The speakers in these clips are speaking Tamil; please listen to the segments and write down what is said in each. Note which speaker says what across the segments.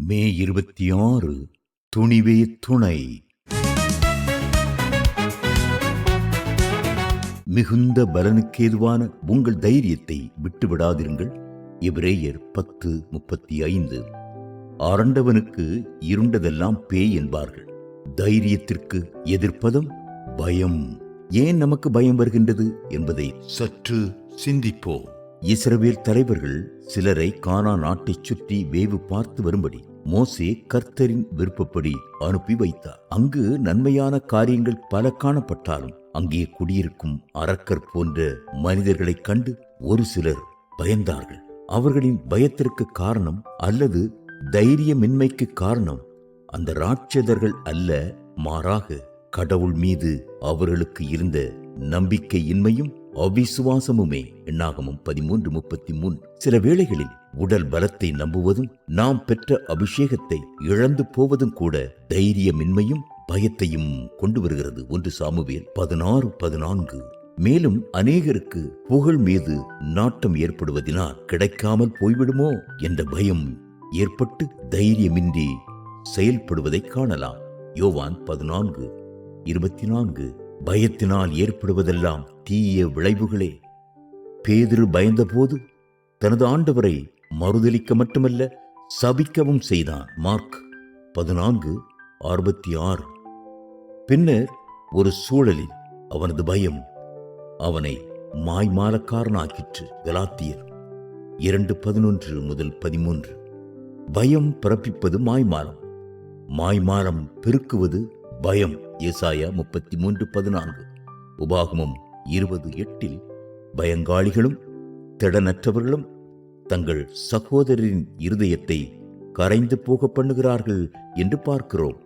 Speaker 1: மே 26 துணிவே துணை. மிகுந்த பலனுக்கேதுவான உங்கள் தைரியத்தை விட்டுவிடாதிருங்கள். எபிரேயர் 10:35. அரண்டவனுக்கு இருண்டதெல்லாம் பேய் என்பார்கள். தைரியத்திற்கு எதிர்ப்பதம் பயம். ஏன் நமக்கு பயம் வருகின்றது என்பதை சற்று சிந்திப்போம். இஸ்ரவேல் தலைவர்கள் சிலரை கானான் நாட்டைச் சுற்றி வேவு பார்த்து வரும்படி மோசே கர்த்தரின் விருப்பப்படி அனுப்பி வைத்தார். அங்கு நன்மையான காரியங்கள் பல காணப்பட்டாலும் அங்கே குடியிருக்கும் அரக்கர் போன்ற மனிதர்களைக் கண்டு ஒரு சிலர் பயந்தார்கள். அவர்களின் பயத்திற்கு காரணம் அல்லது தைரியமின்மைக்கு காரணம் அந்த ராட்சதர்கள் அல்ல, மாறாக கடவுள் மீது அவர்களுக்கு இருந்த நம்பிக்கையின்மையும் அவிசுவாசமுமே. எண்ணாகமம் 13:33. சில வேளைகளில் உடல் பலத்தை நம்புவதும் நாம் பெற்ற அபிஷேகத்தை இழந்து போவதும் கூட தைரியமின்மையும் பயத்தையும் கொண்டு வருகிறது. 1 சாமுவேல் 16:14. மேலும் அநேகருக்கு புகழ் மீது நாட்டம் ஏற்படுவதினால் கிடைக்காமல் போய்விடுமோ என்ற பயம் ஏற்பட்டு தைரியமின்றி செயல்படுவதை காணலாம். யோவான் 14:24. பயத்தினால் ஏற்படுவதெல்லாம் தீய விளைவுகளே. பேதுரு பயந்தபோது தனது ஆண்டவரை மறுதலிக்க மட்டுமல்ல சபிக்கவும் செய்தான். மார்க் 14:66. பின்னர் ஒரு சூழலில் அவனது பயம் அவனை மாய்மாலக்காரனாக்கிற்று. கலாத்தியர் 2:11-13. பயம் பிறப்பிப்பது மாய்மாலம், மாய்மாலம் பெருக்குவது பயம். ஏசாயா 33:14. உபாகமம் 20:8. பயங்காளிகளும் திடனற்றவர்களும் தங்கள் சகோதரரின் இருதயத்தை கரைந்து போக பண்ணுகிறார்கள் என்று பார்க்கிறோம்.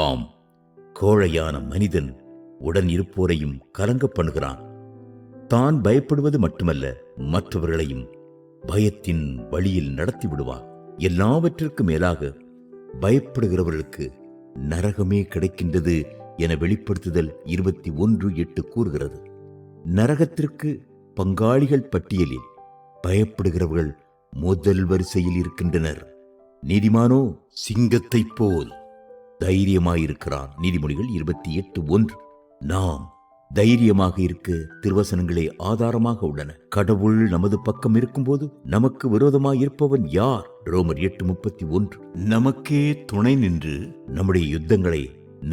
Speaker 1: ஆம், கோழையான மனிதன் உடன் இருப்போரையும் கலங்க பண்ணுகிறான். தான் பயப்படுவது மட்டுமல்ல, மற்றவர்களையும் பயத்தின் வழியில் நடத்தி விடுவான். எல்லாவற்றிற்கும் மேலாக பயப்படுகிறவர்களுக்கு நரகமே கிடைக்கின்றது என வெளிப்படுத்துதல் 21:8 கூறுகிறது. நரகத்திற்கு பங்காளிகள் பட்டியலில் பயப்படுகிறவர்கள் முதல் வரிசையில் இருக்கின்றனர். நீதிமானோ சிங்கத்தைப் போல் தைரியமாயிருக்கிறான். நீதிமொழிகள் 28:1. நாம் தைரியமாக இருக்க திருவசனங்களே ஆதாரமாக உள்ளன. கடவுள் நமது பக்கம் இருக்கும்போது நமக்கு விரோதமாய் இருப்பவன் யார்? ரோமர் 8:31. நமக்கே துணை நின்று நம்முடைய யுத்தங்களை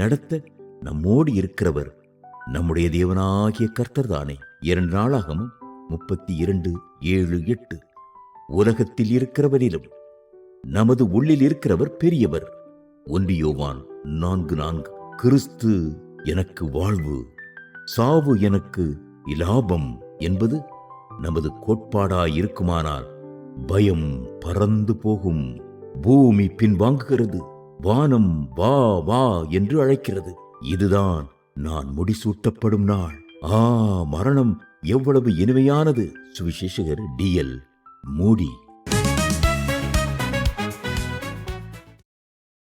Speaker 1: நடத்த நம்மோடு இருக்கிறவர் நம்முடைய தேவனாகிய கர்த்தர் தானே. 2 நாளாகமும் 32:7-8. உலகத்தில் இருக்கிறவரிலும் நமது உள்ளில் இருக்கிறவர் பெரியவர். 1 யோவான் 4:4. கிறிஸ்து எனக்கு வாழ்வு, சாவு எனக்கு இலாபம் என்பது நமது கோட்பாடாயிருக்குமானால் பயம் பறந்து போகும். பூமி பின்வாங்குகிறது, வானம் வா வா என்று அழைக்கிறது. இதுதான் நான் முடிசூட்டப்படும் நாள். மரணம் எவ்வளவு இனிமையானது. சுவிசேஷகர் D.L. மூடி.